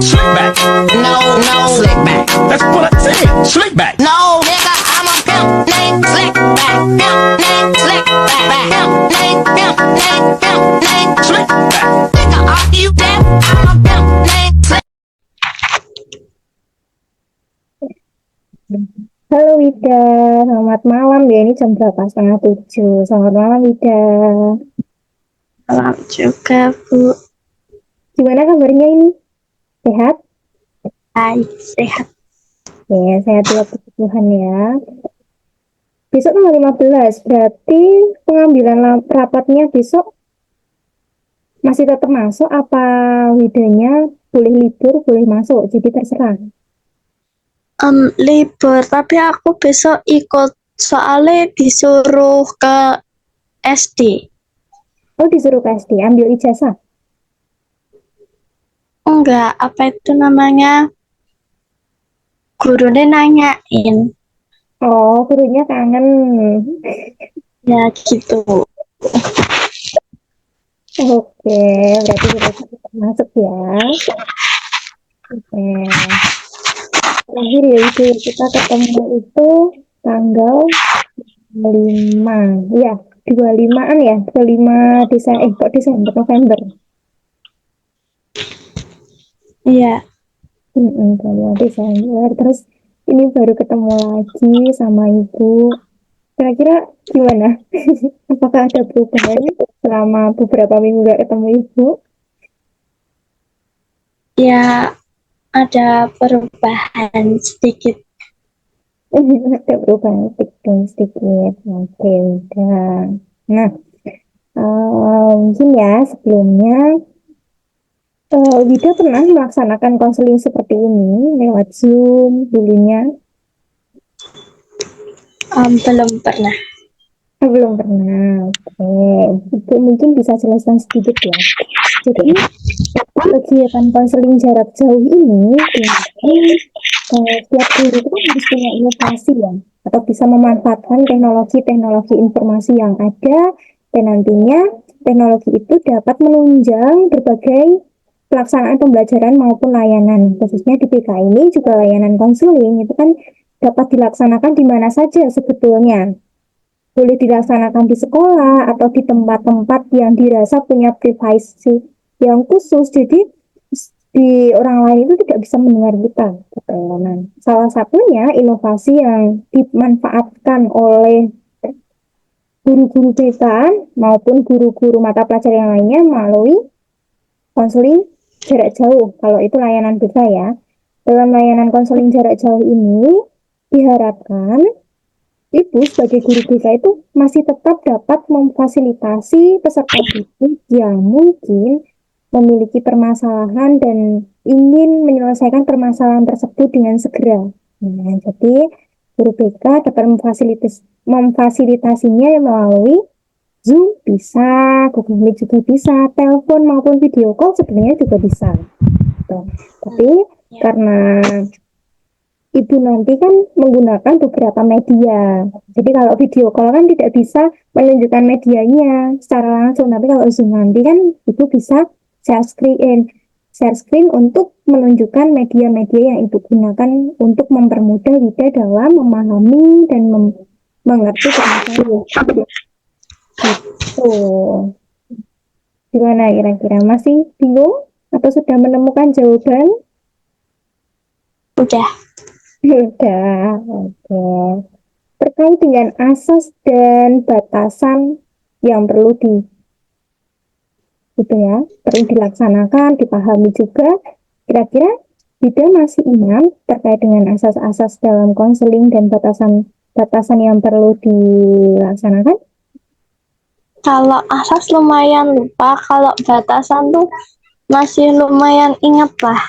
Slick back. No, no, slick back. That's what I said. Slick back. No, nigga, I'm a pimp named Slick back. Pimp named Slick back. Pimp named Slick back. Nigga, are you deaf? I'm a pimp named Slick. Halo Wida, selamat malam ya. Ini jam berapa? Setengah 7. Selamat malam Wida. Malam juga, Bu. Gimana kabarnya ini? Sehat? Baik, sehat. Ya, sehat ya puji Tuhan ya. Besok tanggal 15, berarti pengambilan rapatnya besok masih tetap masuk apa Widanya boleh libur, boleh masuk, jadi terserah. Libur, tapi aku besok ikut soalnya disuruh ke SD. Oh, disuruh ke SD, ambil ijazah? Enggak, apa itu namanya? Gurunya nanyain. Oh, gurunya kangen. Ya gitu. Oke, berarti kita masuk ya. Oke. Terakhir ya itu kita ketemu itu tanggal 5 ya, 25-an ya, 25 Desember, November. Iya. 25 Desember. Terus ini baru ketemu lagi sama ibu. Kira-kira gimana? Apakah ada perubahan selama beberapa minggu gak ketemu ibu? Ya, ada perubahan sedikit. Ada perubahan sedikit. Oke, udah. Nah, mungkin ya sebelumnya Wida pernah melaksanakan konseling seperti ini lewat Zoom dulunya? Belum pernah. Belum pernah. Oke, itu mungkin bisa jelaskan sedikit ya. Jadi kegiatan konseling jarak jauh ini setiap guru itu kan harus punya inovasi ya, atau bisa memanfaatkan teknologi-teknologi informasi yang ada, dan nantinya teknologi itu dapat menunjang berbagai pelaksanaan pembelajaran maupun layanan. Khususnya di PK ini juga layanan konseling itu kan dapat dilaksanakan di mana saja sebetulnya. Boleh dilaksanakan di sekolah atau di tempat-tempat yang dirasa punya privasi yang khusus. Jadi di orang lain itu tidak bisa mendengar kita. Nah, salah satunya inovasi yang dimanfaatkan oleh guru-guru PK maupun guru-guru mata pelajaran yang lainnya melalui konseling jarak jauh. Kalau itu layanan BK ya. Dalam layanan konseling jarak jauh ini diharapkan ibu sebagai guru BK itu masih tetap dapat memfasilitasi peserta didik yang mungkin memiliki permasalahan dan ingin menyelesaikan permasalahan tersebut dengan segera. Nah, jadi guru BK dapat memfasilitasinya melalui Zoom bisa, Google Meet juga bisa, telepon maupun video call sebenarnya juga bisa. Tapi karena ibu nanti kan menggunakan beberapa media. Jadi kalau video call kan tidak bisa menunjukkan medianya secara langsung. Tapi kalau Zoom nanti kan ibu bisa share screen untuk menunjukkan media-media yang ibu gunakan untuk mempermudah Wida dalam memahami dan mengerti permasalahan. Gitu. Gimana kira-kira? Masih bingung atau sudah menemukan jawaban? Udah. Udah, oke. Terkait dengan asas dan batasan yang perlu perlu dilaksanakan, dipahami juga. Kira-kira Wida masih ingat terkait dengan asas-asas dalam konseling dan batasan yang perlu dilaksanakan? Kalau asas lumayan lupa, kalau batasan tuh masih lumayan ingat lah.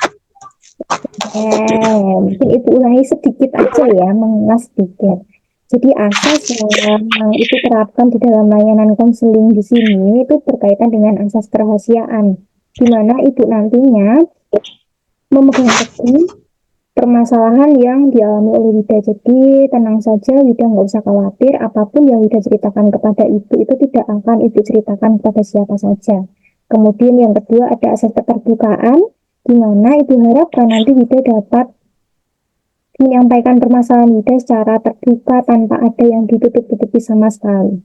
Mungkin ibu ulangi sedikit aja ya, mengulas sedikit. Jadi asas yang itu terapkan di dalam layanan konseling di sini itu berkaitan dengan asas kerahasiaan, di mana ibu nantinya memegang teguh permasalahan yang dialami oleh Wida. Jadi tenang saja, Wida nggak usah khawatir, apapun yang Wida ceritakan kepada ibu itu tidak akan ibu ceritakan kepada siapa saja. Kemudian yang kedua ada asas keterbukaan, Gimana Ibu harapkan nanti Wida dapat menyampaikan permasalahan Wida secara terbuka tanpa ada yang ditutup-tutupi sama sekali.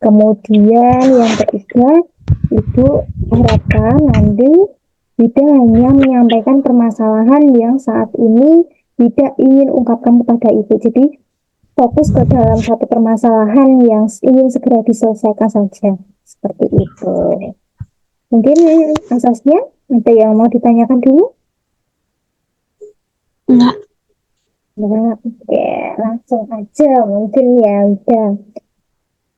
Kemudian yang ketiga, Ibu harapkan nanti Wida hanya menyampaikan permasalahan yang saat ini Wida ingin ungkapkan kepada Ibu. Jadi fokus ke dalam satu permasalahan yang ingin segera diselesaikan saja. Seperti itu. Mungkin asasnya ada yang mau ditanyakan dulu? Enggak. Nah, oke, langsung aja mungkin ya udah.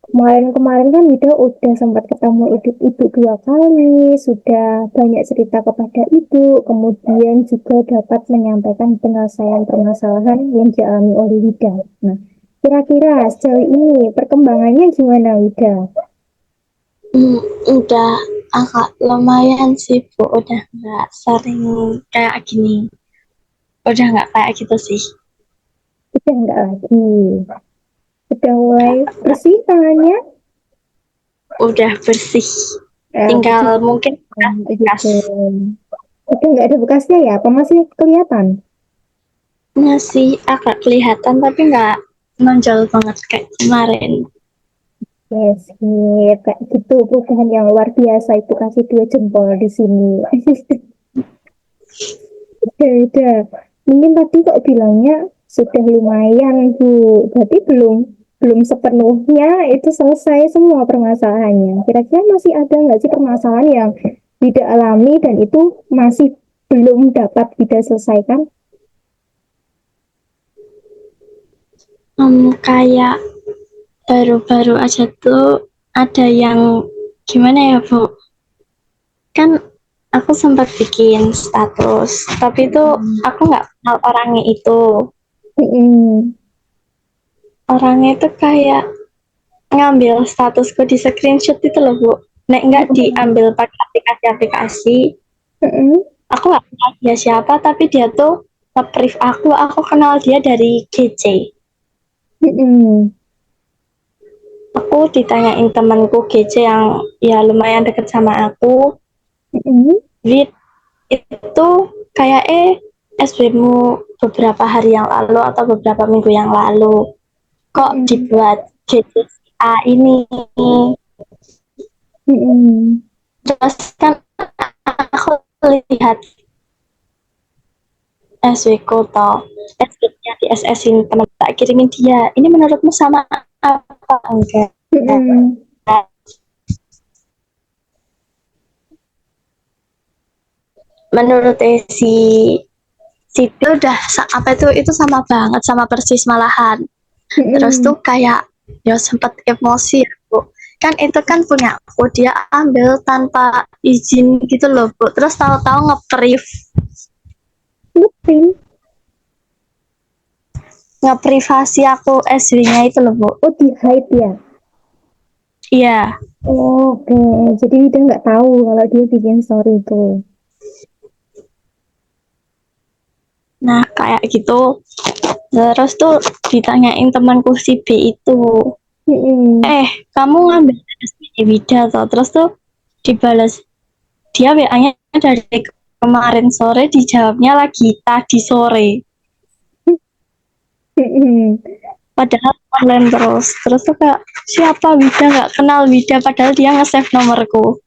Kemarin-kemarin kan Wida udah sempat ketemu ibu 2 kali, sudah banyak cerita kepada ibu, kemudian juga dapat menyampaikan penyelesaian permasalahan yang dialami oleh Wida. Nah, kira-kira sejauh ini perkembangannya gimana Wida? Udah agak lumayan sih Bu, udah nggak sering kayak gini, udah nggak kayak gitu sih. Udah enggak lagi. Udah mulai bersih tangannya? Udah bersih, tinggal Bersih. mungkin bekas. Gitu. Udah enggak ada bekasnya ya? Apa masih kelihatan? Masih agak kelihatan tapi nggak menonjol banget kayak kemarin. Yes, kayak gitu perubahan yang luar biasa itu kasih 2 jempol di sini. Udah. Mungkin tadi kok bilangnya sudah lumayan Bu. Berarti belum sepenuhnya itu selesai semua permasalahannya. Kira-kira masih ada nggak sih permasalahan yang tidak alami dan itu masih belum dapat kita selesaikan? Kayak baru-baru aja tuh ada yang gimana ya Bu? Kan aku sempat bikin status, tapi itu aku nggak kenal orangnya itu. Mm-mm. Orangnya itu kayak ngambil statusku di screenshot itu loh Bu. Nek nggak diambil pakai aplikasi-aplikasi, Mm-mm. aku nggak kenal dia siapa, tapi dia tuh nge-brief aku kenal dia dari GC. Mm-mm. Aku ditanyain temanku GC yang ya lumayan deket sama aku, Mm-mm. Wid, itu kayak SB-mu beberapa hari yang lalu atau beberapa minggu yang lalu kok Mm-mm. dibuat GCA ini. Mm-mm. Terus kan aku lihat SW atau SW-nya di SS ini teman tak kirimin dia. Ini menurutmu sama apa enggak? Mm-mm. Menurut si itu udah apa itu sama banget, sama persis malahan. Terus Mm-mm. tuh kayak ya sempat emosi ya, Bu. Kan itu kan punya aku, dia ambil tanpa izin gitu loh Bu. Terus tahu-tahu Ngeprint. ngeprivasi aku SW-nya itu loh Bu. Oh, di hide ya? Iya. Oke, jadi dia nggak tahu kalau dia bikin story itu. Nah kayak gitu. Terus tuh ditanyain temanku si B itu, Mm-mm. kamu ngambil SW Wida toh? Terus tuh dibalas dia WA-nya dari kemarin sore, dijawabnya lagi tadi sore. Mm-mm. Padahal online terus tuh kayak siapa Wida, nggak kenal Wida padahal dia nge-save nomorku.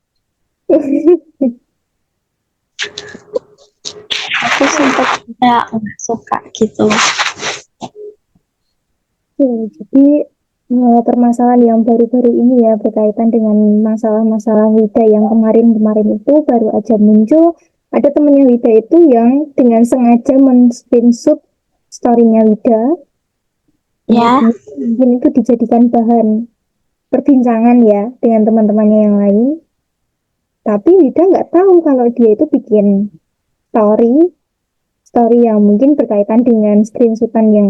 Aku sempet kayak nggak suka gitu. Jadi permasalahan yang baru-baru ini ya berkaitan dengan masalah-masalah Wida yang kemarin-kemarin itu baru aja muncul. Ada temennya Wida itu yang dengan sengaja men-screenshot story-nya Wida. Ya, Mungkin itu dijadikan bahan perbincangan ya dengan teman-temannya yang lain. Tapi Wida nggak tahu kalau dia itu bikin story story yang mungkin berkaitan dengan screenshotan yang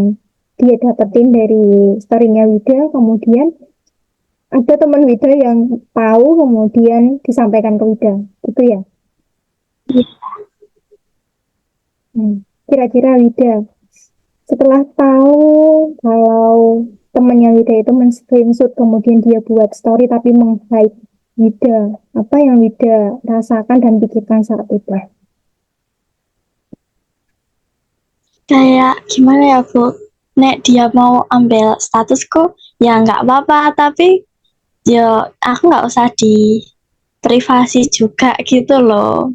dia dapetin dari story-nya Wida, kemudian ada teman Wida yang tahu kemudian disampaikan ke Wida, gitu ya. iya. Kira-kira Wida setelah tahu kalau temannya Wida itu men-screenshot kemudian dia buat story tapi meng-hide Wida, apa yang Wida rasakan dan pikirkan saat itu? kayak gimana ya Bu, nek dia mau ambil statusku ya nggak apa-apa, tapi ya aku nggak usah di privasi juga gitu loh,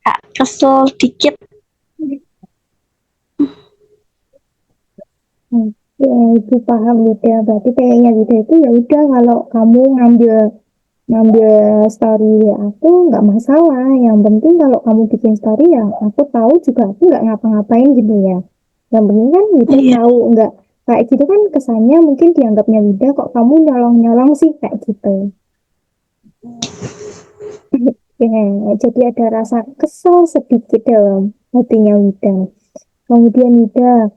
kak kesel dikit. Ya, itu paham Wida. Berarti kayaknya Wida itu ya udah kalau kamu ngambil ngambil story aku nggak masalah. Yang penting kalau kamu bikin story ya aku tahu juga aku nggak ngapa-ngapain gitu ya. Yang penting kan Wida Iya, tahu nggak kayak gitu kan kesannya mungkin dianggapnya Wida kok kamu nyolong-nyolong sih kayak gitu. Ya, jadi ada rasa kesel sedikit dalam hatinya Wida. Kemudian Wida,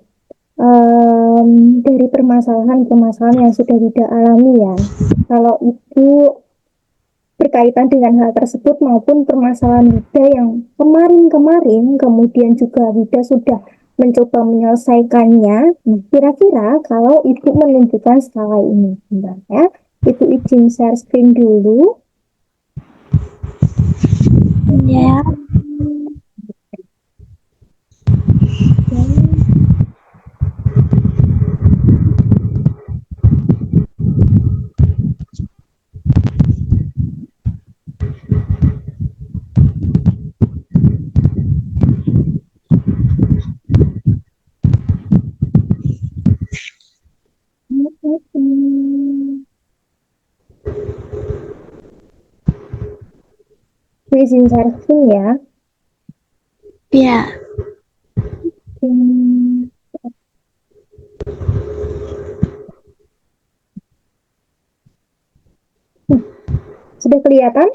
dari permasalahan-permasalahan yang sudah Wida alami ya, kalau itu berkaitan dengan hal tersebut maupun permasalahan Wida yang kemarin-kemarin, kemudian juga Wida sudah mencoba menyelesaikannya. Kira-kira kalau Ibu menunjukkan skala ini, bentar ya, Ibu izin share screen dulu. ya. Ibu izin share screen ya. Iya, Hmm, Sudah kelihatan?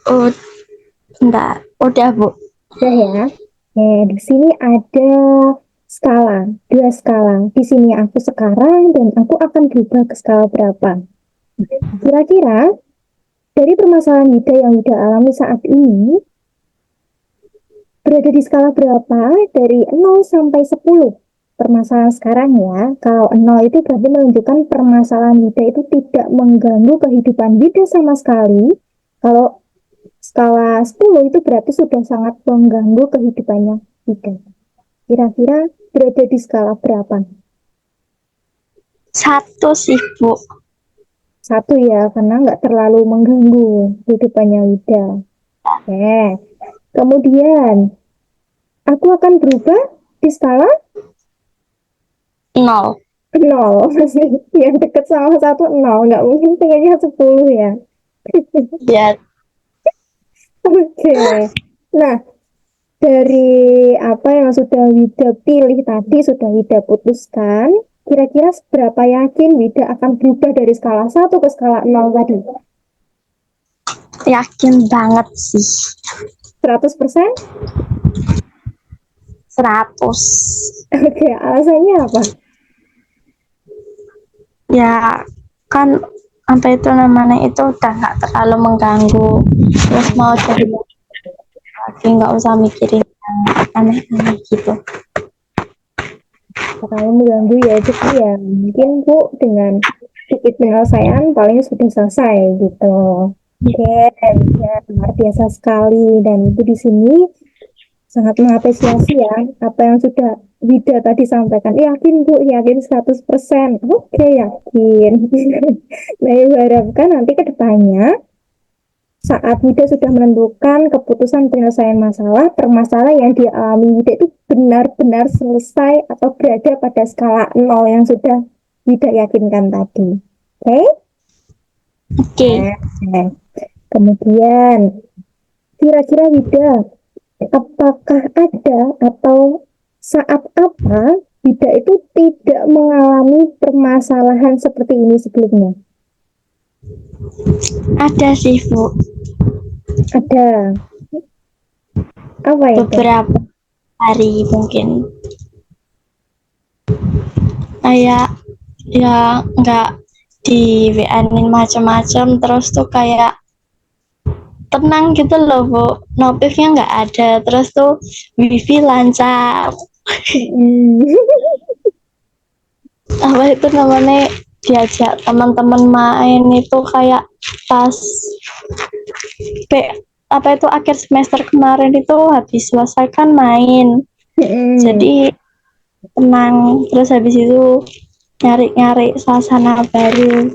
oh, enggak, udah Bu. Sudah ya. Di sini ada skala, dua skala. Di sini aku sekarang dan aku akan berubah ke skala berapa. Kira-kira dari permasalahan Wida yang Wida alami saat ini, berada di skala berapa dari 0 sampai 10? Permasalahan sekarang ya, kalau 0 itu berarti menunjukkan permasalahan Wida itu tidak mengganggu kehidupan Wida sama sekali. Kalau skala 10 itu berarti sudah sangat mengganggu kehidupannya Wida. Kira-kira berada di skala berapa? 1 sih Bu. 1 ya, karena nggak terlalu mengganggu kehidupannya Wida. Oke. Kemudian, aku akan berubah di skala 0. 0. Masih yang dekat sama 1, 0. Nggak mungkin pengennya 10 ya. Ya, Oke. Nah, dari apa yang sudah Wida pilih tadi, sudah Wida putuskan, kira-kira seberapa yakin Wida akan berubah dari skala 1 ke skala 0 tadi? yakin banget sih. 100%? 100. Oke, alasannya apa? Ya, kan apa itu namanya itu udah nggak terlalu mengganggu. Terus mau jadi lagi nggak usah mikirin yang aneh-aneh gitu. Terlalu mengganggu ya, jadi ya mungkin Bu dengan sedikit penyelesaian paling sudah selesai gitu. Oke, ya luar biasa sekali dan Ibu di sini sangat mengapresiasi ya apa yang sudah Wida tadi sampaikan. Yakin Bu, yakin 100%. Oke, yakin. Nah, Ibu harapkan nanti ke depannya saat Wida sudah menentukan keputusan penyelesaian masalah, permasalahan yang dialami Wida itu benar-benar selesai atau berada pada skala 0 yang sudah Wida yakinkan tadi. Oke? Oke. Nah, kemudian kira-kira Wida, apakah ada atau saat apa Wida itu tidak mengalami permasalahan seperti ini sebelumnya? Ada sih Bu, Ada. Apa itu? beberapa hari mungkin. Kayak ya nggak di WA-in macam-macam, terus tuh kayak tenang gitu loh Bu, notifnya nggak ada, terus tuh wifi lancar, apa itu namanya, diajak teman-teman main itu kayak pas apa itu akhir semester kemarin itu habis selesai kan main. Jadi tenang, terus habis itu nyari-nyari suasana baru.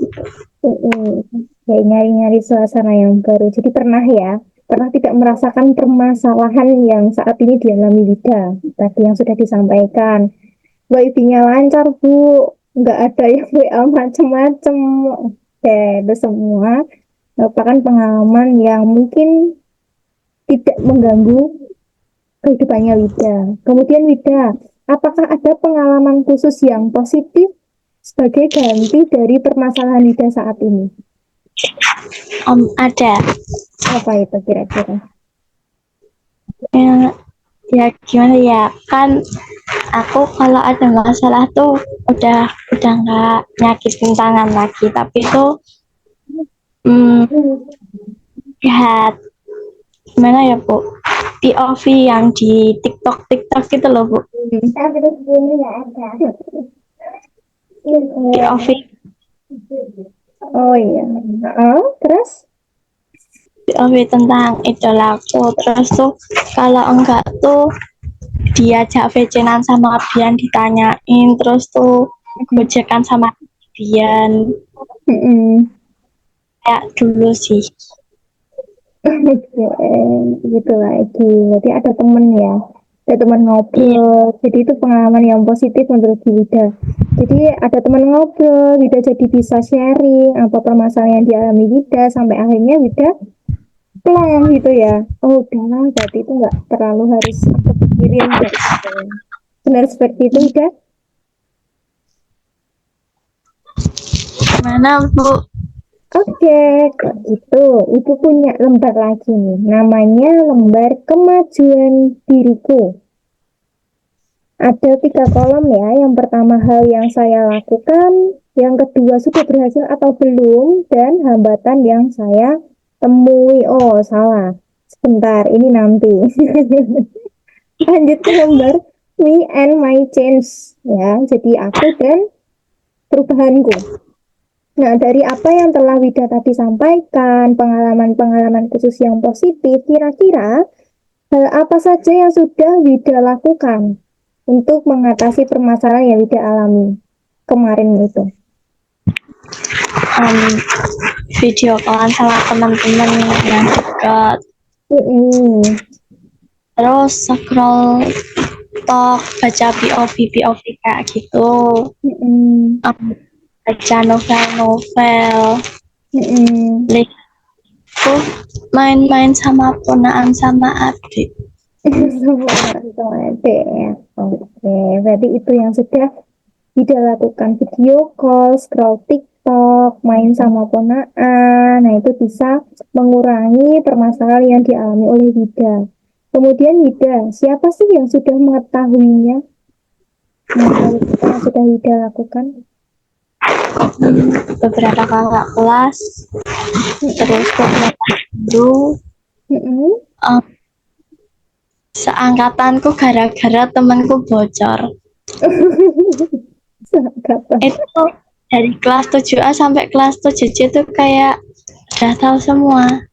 Kayak nyari-nyari suasana yang baru. Jadi pernah tidak merasakan permasalahan yang saat ini dialami Wida. Tadi yang sudah disampaikan. Wifi-nya lancar, Bu. Nggak ada yang WA macem-macem. Oke, itu semua merupakan pengalaman yang mungkin tidak mengganggu kehidupannya Wida. Kemudian Wida, apakah ada pengalaman khusus yang positif sebagai ganti dari permasalahan Wida saat ini? Ada. Apa itu kira-kira? Ya gimana ya, kan aku kalau ada masalah tuh udah nggak nyakitin tangan lagi, tapi tuh lihat gimana ya Bu, POV yang di TikTok gitu loh Bu, POV. Oh iya. Terus? POV tentang idolaku, terus tuh kalau enggak tuh diajak VC-an sama Bian ditanyain, terus tuh gojekan sama Bian kayak dulu sih. Gitu lagi. Berarti ada temen ya, ada teman ngobrol. Jadi itu pengalaman yang positif menurut Wida. Jadi ada teman ngobrol, Wida jadi bisa sharing apa permasalahan yang dialami Wida sampai akhirnya Wida plong gitu ya. Oh udahlah, berarti itu nggak terlalu harus aku pikirin gitu. Benar seperti itu Wida? Gimana Bu? Oke, kok gitu. Ibu punya lembar lagi nih. Namanya lembar kemajuan diriku. Ada 3 kolom ya. Yang pertama hal yang saya lakukan. Yang kedua sudah berhasil atau belum. Dan hambatan yang saya temui. Oh, salah. Sebentar, ini nanti. Lanjut ke lembar me and my change. Ya, jadi aku dan perubahanku. Nah, dari apa yang telah Wida tadi sampaikan, pengalaman-pengalaman khusus yang positif, kira-kira hal apa saja yang sudah Wida lakukan untuk mengatasi permasalahan yang Wida alami kemarin itu? Video callan sama teman-teman yang dekat, terus scroll talk, baca POV kayak gitu, baca novel, tuh main-main sama ponaan sama adik. Sama adik ya. Oke, berarti itu yang sudah Wida lakukan, video call, scroll TikTok, main sama ponaan. Nah, itu bisa mengurangi permasalahan yang dialami oleh Wida. Kemudian Wida, siapa sih yang sudah mengetahuinya? Nah, yang sudah Wida lakukan? Beberapa kakak kelas, terus guru, seangkatanku gara-gara temanku bocor. Itu dari kelas 7A sampai kelas 7C itu kayak udah tahu semua.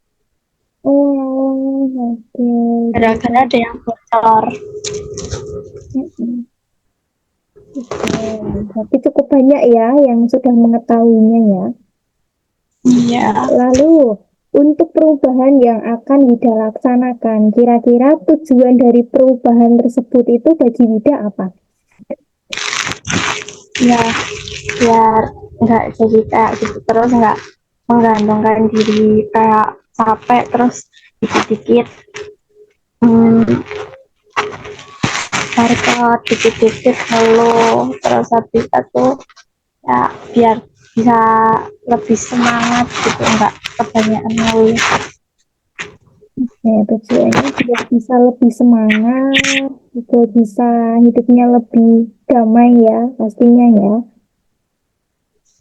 Oh, oke. Gara-gara ada yang bocor. Tapi cukup banyak ya yang sudah mengetahuinya ya. Iya. Lalu untuk perubahan yang akan Wida laksanakan, kira-kira tujuan dari perubahan tersebut itu bagi Wida apa? Ya, biar nggak jadi kayak gitu terus, nggak menggantungkan diri kayak capek terus dikit-dikit workout, dikit-dikit ngeluh, terus habis itu ya biar bisa lebih semangat gitu, nggak kebanyakan ngeluh. Tujuannya biar bisa lebih semangat, juga bisa hidupnya lebih damai ya, pastinya ya.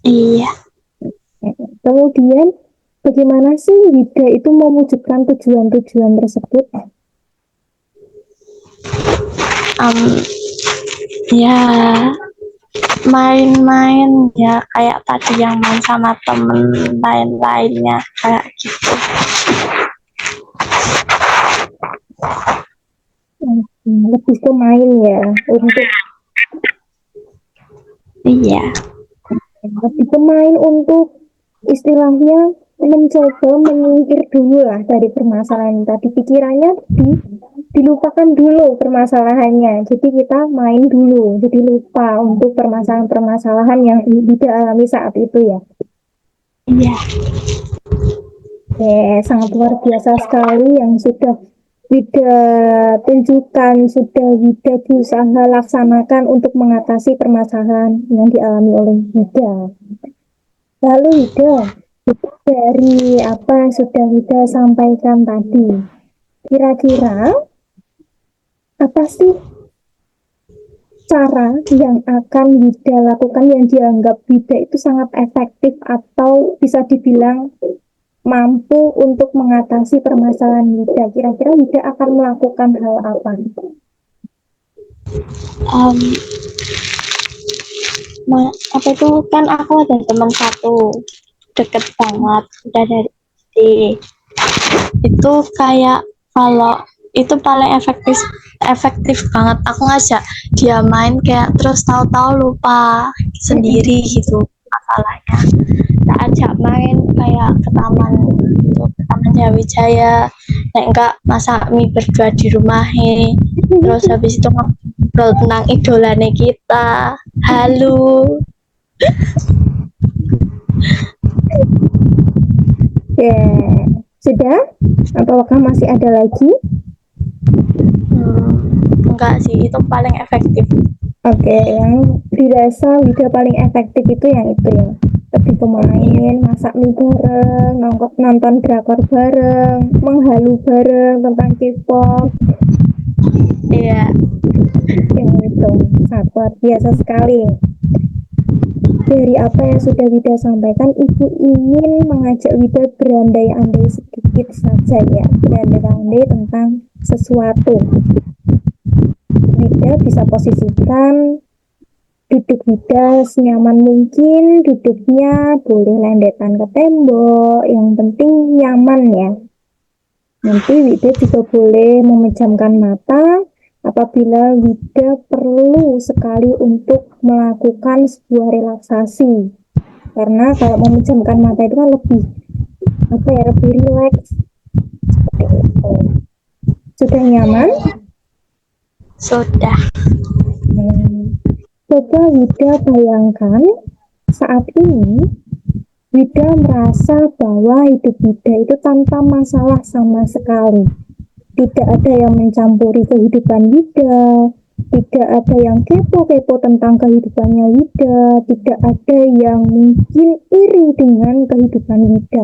Iya. Kemudian bagaimana sih Wida itu mewujudkan tujuan-tujuan tersebut? Ya main-main ya, kayak tadi yang main sama temen lain-lainnya kayak gitu. Lebih ke main ya, untuk Iya. lebih ke main untuk istilahnya mencoba menyingkir dulu lah dari permasalahan tadi, pikirannya dilupakan dulu permasalahannya, jadi kita main dulu, jadi lupa untuk permasalahan-permasalahan yang tidak alami saat itu ya. Iya. Sangat luar biasa sekali yang sudah Wida tunjukkan, sudah Wida berusaha laksanakan untuk mengatasi permasalahan yang dialami oleh Wida. Lalu Wida, dari apa yang sudah Wida sampaikan tadi, kira-kira apa sih cara yang akan Wida lakukan yang dianggap Wida itu sangat efektif atau bisa dibilang mampu untuk mengatasi permasalahan Wida? Kira-kira Wida akan melakukan hal apa? Em, apa itu kan aku ada teman satu deket banget udah dari SD. Itu kayak kalau itu paling efektif efektif banget aku ngajak dia main kayak terus tahu-tahu lupa sendiri gitu masalahnya. Tak ajak main kayak ke taman gitu, ke Taman Jawijaya, nek enggak masak mie berdua di rumah, terus habis itu ngobrol tentang idolane kita. Halo. Ya, sudah? Apakah masih ada lagi? Enggak sih, itu paling efektif. Oke, yang dirasa Wida paling efektif itu yang itu ya. Lebih ke main, masak mie bareng, nonton drakor bareng, menghalu bareng tentang K-pop. Iya. Yang itu sangat luar biasa sekali. Dari apa yang sudah Wida sampaikan, Ibu ingin mengajak Wida berandai-andai sedikit saja ya, berandai-andai tentang sesuatu. Wida bisa posisikan duduk Wida senyaman mungkin, duduknya boleh lendetan ke tembok, yang penting nyaman ya. Nanti Wida juga boleh memejamkan mata apabila Wida perlu sekali untuk melakukan sebuah relaksasi. Karena kalau memejamkan mata itu kan lebih lebih rileks. Sudah nyaman? Sudah. Coba Wida bayangkan saat ini Wida merasa bahwa hidup Wida itu tanpa masalah sama sekali. Tidak ada yang mencampuri kehidupan Wida, tidak ada yang kepo-kepo tentang kehidupannya Wida, tidak ada yang mungkin iri dengan kehidupan Wida.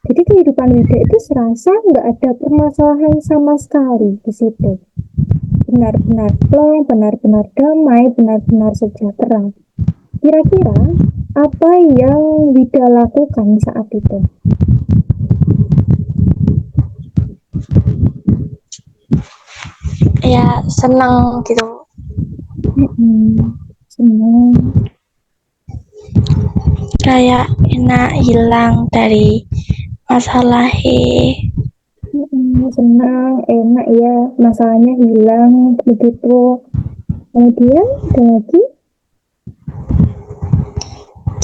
Jadi kehidupan Wida itu serasa nggak ada permasalahan sama sekali di situ. Benar-benar plong, benar-benar damai, benar-benar sejahtera. Kira-kira apa yang Wida lakukan saat itu? Ya senang gitu. Senang. Kayak enak hilang dari masalah. Senang, enak ya, masalahnya hilang begitu. Kemudian ada lagi?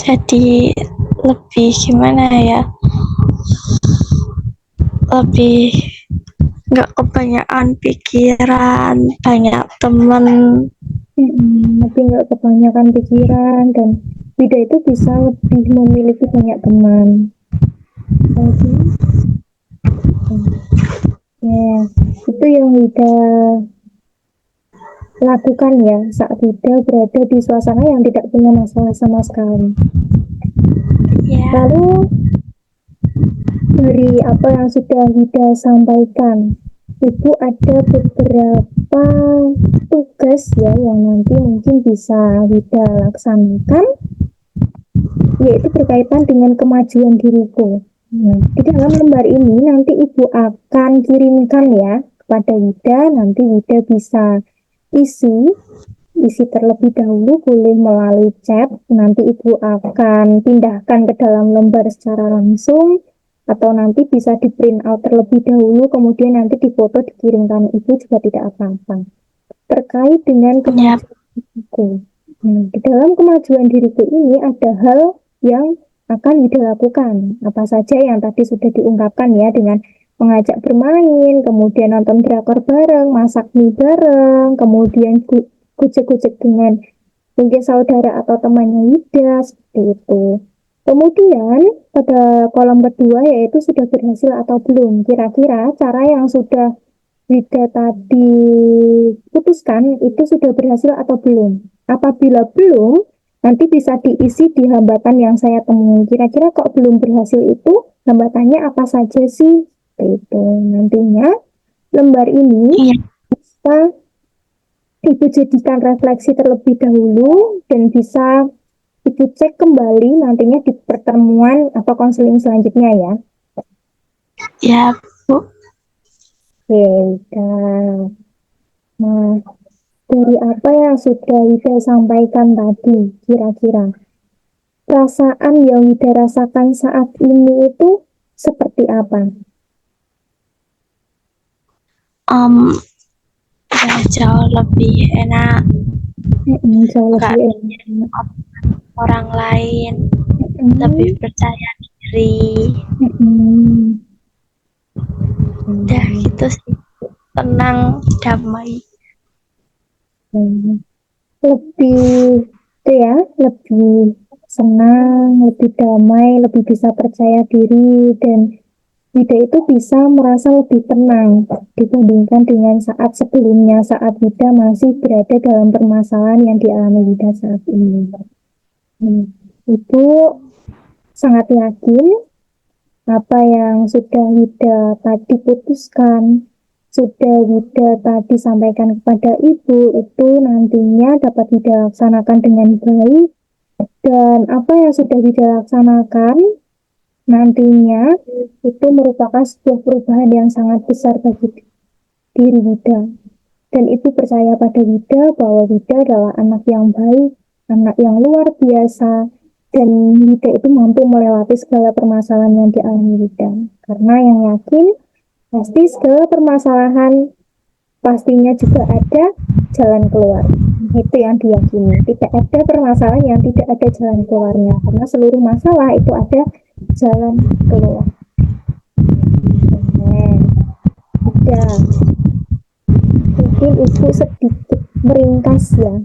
Jadi lebih gimana ya, lebih nggak kebanyakan pikiran, banyak temen. Tapi nggak kebanyakan pikiran dan Wida itu bisa lebih memiliki banyak teman. Oke. Ya, itu yang Wida lakukan ya saat Wida berada di suasana yang tidak punya masalah sama sekali. Ya. Lalu dari apa yang sudah Wida sampaikan, Ibu ada beberapa tugas ya yang nanti mungkin bisa Wida laksanakan, yaitu berkaitan dengan kemajuan diriku. Nah, di dalam lembar ini nanti Ibu akan kirimkan ya kepada Wida, nanti Wida bisa isi terlebih dahulu, boleh melalui chat, nanti Ibu akan pindahkan ke dalam lembar secara langsung, atau nanti bisa di print out terlebih dahulu, kemudian nanti difoto dikirimkan Ibu juga tidak apa-apa. terkait dengan kemajuan diriku. Di dalam kemajuan diriku ini ada hal yang akan Wida lakukan. Apa saja yang tadi sudah diungkapkan ya, dengan mengajak bermain, kemudian nonton drakor bareng, masak mie bareng, kemudian gojek-gojek dengan mungkin saudara atau temannya Wida, seperti itu. Kemudian pada kolom kedua yaitu sudah berhasil atau belum. Kira-kira cara yang sudah Wida tadi putuskan itu sudah berhasil atau belum? Apabila belum, nanti bisa diisi di hambatan yang saya temui. Kira-kira kok belum berhasil itu, hambatannya apa saja sih? Itu nantinya lembar ini Iya. bisa Ibu jadikan refleksi terlebih dahulu dan bisa Ibu cek kembali nantinya di pertemuan atau konseling selanjutnya ya. Ya, Bu. Oke, udah. Nah, dari apa yang sudah Wida sampaikan tadi, kira-kira perasaan yang Wida rasakan saat ini itu seperti apa? Ya jauh lebih enak Jauh nggak lebih mikirin enak. orang lain, Mm-mm. lebih percaya diri. Mm-mm. Udah gitu sih, tenang, damai. Mm. Lebih itu ya, lebih senang, lebih damai, lebih bisa percaya diri, dan Wida itu bisa merasa lebih tenang dibandingkan dengan saat sebelumnya, saat Wida masih berada dalam permasalahan yang dialami Wida saat ini. Ibu sangat yakin apa yang sudah Wida tadi putuskan, sudah Wida tadi sampaikan kepada Ibu, itu nantinya dapat Wida laksanakan dengan baik, dan apa yang sudah Wida laksanakan nantinya itu merupakan sebuah perubahan yang sangat besar bagi diri Wida. Dan Ibu percaya pada Wida bahwa Wida adalah anak yang baik, anak yang luar biasa, dan Wida itu mampu melewati segala permasalahan yang dialami Wida. Karena yang yakin, pasti segala permasalahan pastinya juga ada jalan keluar. Itu yang diyakini. Tidak ada permasalahan yang tidak ada jalan keluarnya. Karena seluruh masalah itu ada jalan keluar. Udah. Mungkin Ibu sedikit meringkas ya,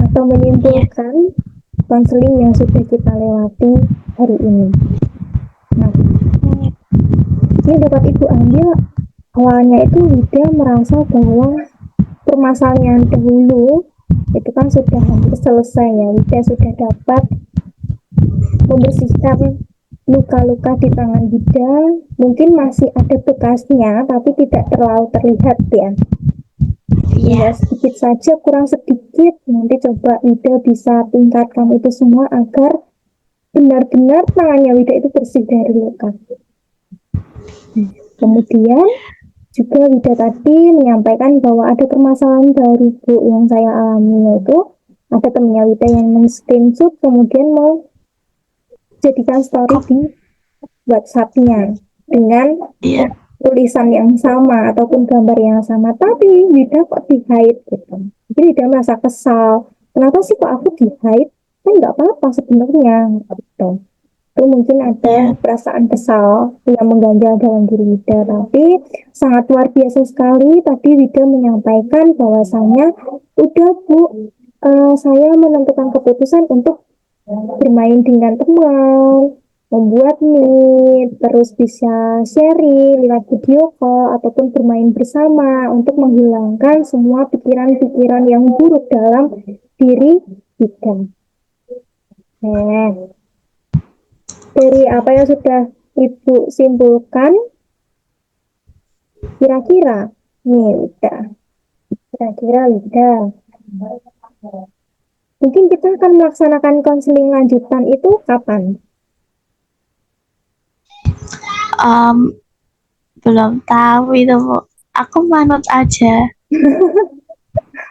atau menyimpulkan konseling yang sudah kita lewati hari ini. Nah, ini dapat Ibu ambil, awalnya itu Wida merasa bahwa permasalahan dahulu itu kan sudah hampir selesai ya. Wida sudah dapat membersihkan luka-luka di tangan Wida. Mungkin masih ada bekasnya, tapi tidak terlalu terlihat ya. Ya, sedikit saja, kurang sedikit. Nanti coba Wida bisa tingkatkan itu semua agar benar-benar tangannya Wida itu bersih dari luka. Kemudian juga Wida tadi menyampaikan bahwa ada permasalahan baru Bu yang saya alami, yaitu ada temannya Wida yang men-screenshot kemudian mau jadikan story di WhatsApp-nya dengan tulisan yang sama ataupun gambar yang sama, tapi Wida kok di-hide gitu. Jadi Wida merasa kesal, kenapa sih kok aku di-hide? Kan nggak apa-apa sebenarnya gitu. Itu mungkin ada perasaan kesal yang mengganjal dalam diri Wida, tapi sangat luar biasa sekali tadi Wida menyampaikan bahwasanya udah Bu, saya menentukan keputusan untuk bermain dengan teman, membuat meet, terus bisa sharing lewat video call ataupun bermain bersama untuk menghilangkan semua pikiran-pikiran yang buruk dalam diri kita. Dari apa yang sudah Ibu simpulkan, kira-kira Wida, mungkin kita akan melaksanakan konseling lanjutan itu kapan? Belum tahu itu Bu, aku manut aja.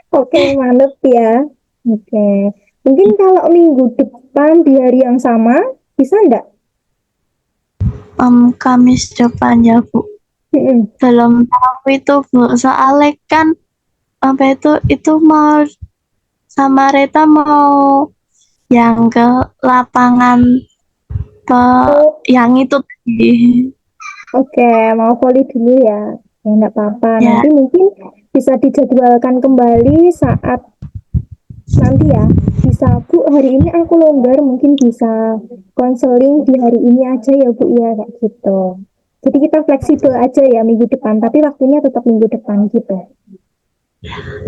Oke, manut ya. Oke, mungkin kalau minggu depan di hari yang sama bisa enggak? Kamis depan ya Bu. Belum tahu itu Bu, soalnya kan apa itu mau sama Reta mau yang ke lapangan ke yang itu tadi. Oke, mau volley dulu ya. Ya, enggak apa-apa. Ya, Nanti mungkin bisa dijadwalkan kembali saat nanti ya. Bisa, Bu, hari ini aku longgar, mungkin bisa konseling di hari ini aja ya, Bu, ya, kayak gitu. Jadi kita fleksibel aja ya minggu depan, tapi waktunya tetap minggu depan gitu.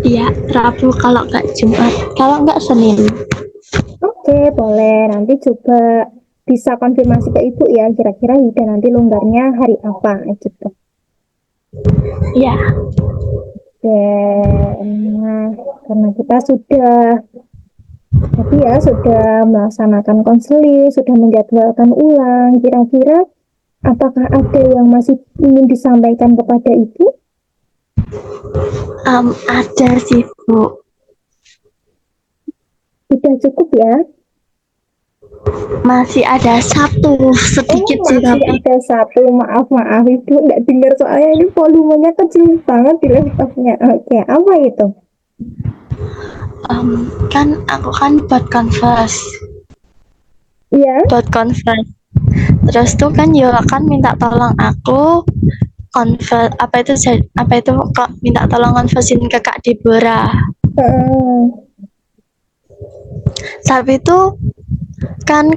iya, Rabu kalau nggak Jumat, kalau nggak Senin. Oke, boleh. Nanti coba bisa konfirmasi ke Ibu ya, kira-kira Yuda nanti longgarnya hari apa gitu. Iya, Oke, nah, karena kita sudah Tapi ya sudah melaksanakan konseling, sudah menjadwalkan ulang. Kira-kira apakah ada yang masih ingin disampaikan kepada Ibu? ada sih Bu. Sudah cukup ya? Masih ada satu sedikit sih Masih tapi ada satu. Maaf Ibu nggak dengar soalnya ini volumenya kecil banget di laptopnya. Oke, apa itu? kan aku kan buat converse. Iya. Terus tuh kan Yola kan minta tolong aku convert apa itu kok minta tolong conversin ke Kak Deborah. Heeh. Tapi itu kan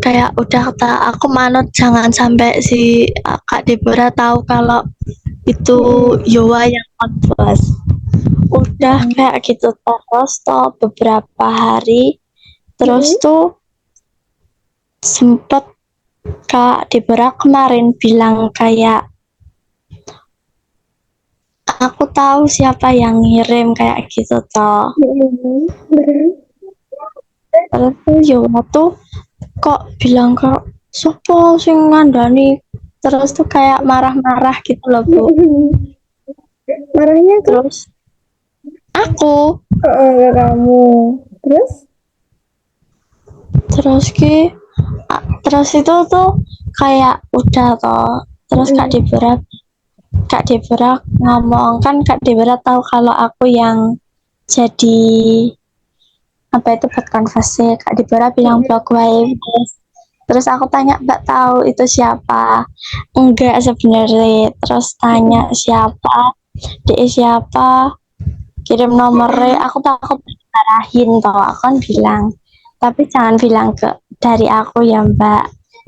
kayak udah kata aku manut jangan sampai si Kak Deborah tahu kalau itu Yola yang converse. Udah kayak gitu terus tuh beberapa hari terus tuh sempet Kak Deborah kemarin bilang kayak aku tahu siapa yang ngirim kayak gitu toh. Terus tuh Yola tuh kok bilang kok sopo sing ngandani terus tuh kayak marah-marah gitu loh Bu. Marahnya ke Terus aku ke kamu. terus terus itu tuh kayak udah toh. Terus Kak Deborah ngomong kan Kak Deborah tahu kalau aku yang jadi apa itu buat konversi. Kak Deborah bilang blog wave. Terus aku tanya Mbak tahu itu siapa? Enggak sebenarnya. Terus tanya siapa? DE siapa? Kirim nomornya. Aku takut dimarahin toh. Aku kan bilang. Tapi jangan bilang dari aku ya Mbak.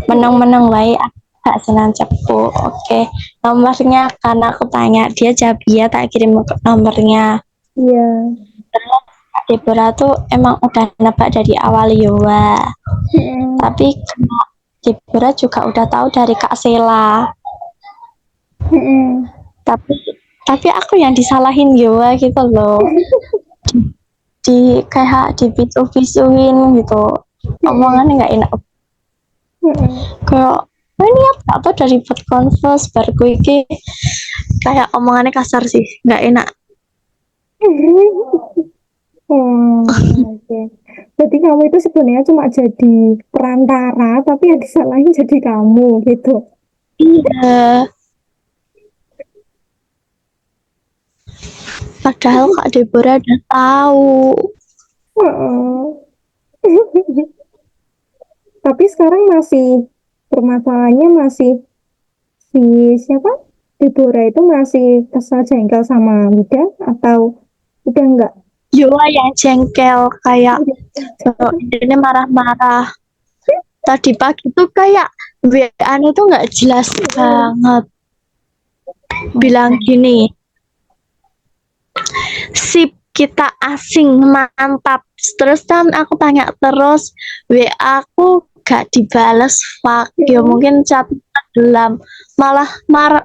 Meneng-meneng wae aku gak senang cepu. Oke. Nomornya karena aku tanya dia jawab iya tak kirim nomornya. Iya. Terus Kak Deborah tuh emang udah nebak dari awal Yowa. Tapi Kak Deborah juga udah tahu dari Kak Sela. Tapi aku yang disalahin Yowa gitu loh. Kayak dipisu-pisuin gitu. Omongannya nggak enak. Kayak ini apa atau dari buat converse baru iki kayak omongannya kasar sih, nggak enak. Oke. Berarti kamu itu sebenarnya cuma jadi perantara, tapi yang disalahin jadi kamu gitu. Iya. Padahal Kak Deborah udah tahu. Tapi sekarang masih permasalahannya masih si siapa? Deborah itu masih kesal jengkel sama Wida atau udah enggak? Yola yang jengkel kayak ini marah-marah. Tadi pagi tuh kayak WA-nya tuh nggak jelas banget. Bilang gini, sip kita asing mantap. Terus kan aku tanya terus WA aku gak dibales fuck. Ya mungkin chat tenggelam. Malah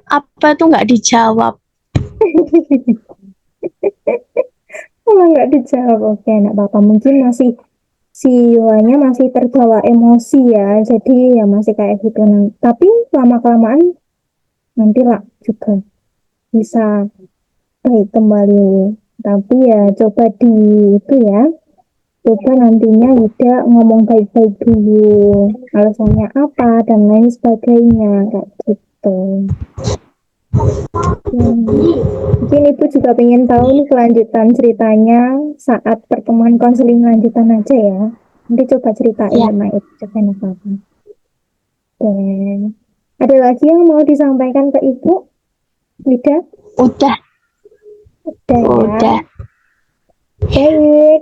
apa itu nggak dijawab. Kalau nggak dijawab, oke, enggak apa-apa. Mungkin masih si Yohanya masih terbawa emosi ya, jadi ya masih kayak gitu. Tapi lama-kelamaan nantilah juga bisa baik kembali. Tapi ya coba di itu ya, coba nantinya Yuda ngomong baik-baik dulu, alasannya apa dan lain sebagainya kayak gitu. Oke Mungkin Ibu juga pengen tahu nih kelanjutan ceritanya saat pertemuan konseling lanjutan aja ya. Nanti coba ceritain Ya. sama Ibu juga nggak apa-apa. Dan ada lagi yang mau disampaikan ke Ibu? Wida? Udah, Udah ya. udah. Baik.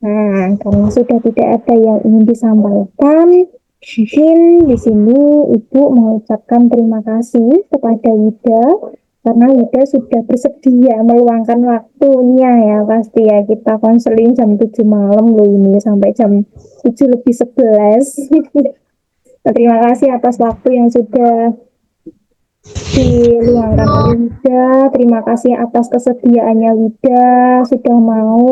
Nah, karena sudah tidak ada yang ingin disampaikan, mungkin di sini Ibu mengucapkan terima kasih kepada Wida karena Wida sudah bersedia meluangkan waktunya ya, pasti ya, kita konseling jam 7 malam loh ini sampai jam 7 lebih 11. Terima kasih atas waktu yang sudah diluangkan oleh Wida. Terima kasih atas kesediaannya Wida sudah mau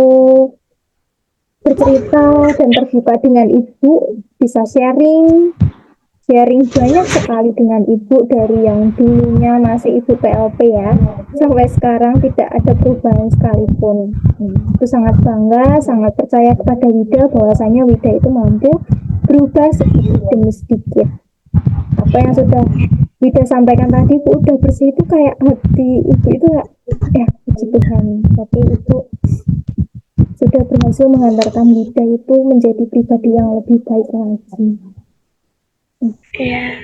bercerita dan terbuka dengan Ibu, bisa sharing banyak sekali dengan Ibu dari yang dulunya masih Ibu PLP ya, sampai sekarang tidak ada perubahan sekalipun. Itu sangat bangga, sangat percaya kepada Wida bahwasanya Wida itu mampu berubah sedikit demi sedikit. Apa yang sudah Wida sampaikan tadi Bu, udah bersih, itu kayak hati Ibu itu ya puji Tuhan, tapi Ibu sudah berhasil mengantarkan Wida itu menjadi pribadi yang lebih baik lagi. Iya.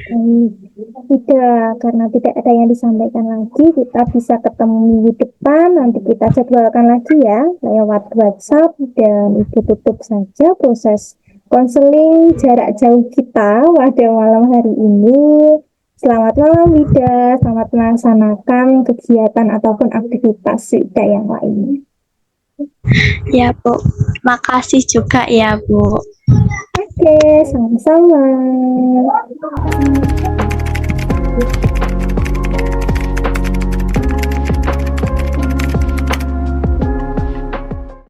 Tidak, karena tidak ada yang disampaikan lagi, kita bisa ketemu minggu depan. Nanti kita jadwalkan lagi ya lewat WhatsApp, dan Ibu tutup saja proses konseling jarak jauh kita pada malam hari ini. Selamat malam Wida, selamat melaksanakan kegiatan ataupun aktivitas Wida yang lainnya. Ya, Bu. Makasih juga ya, Bu. Oke, sama-sama.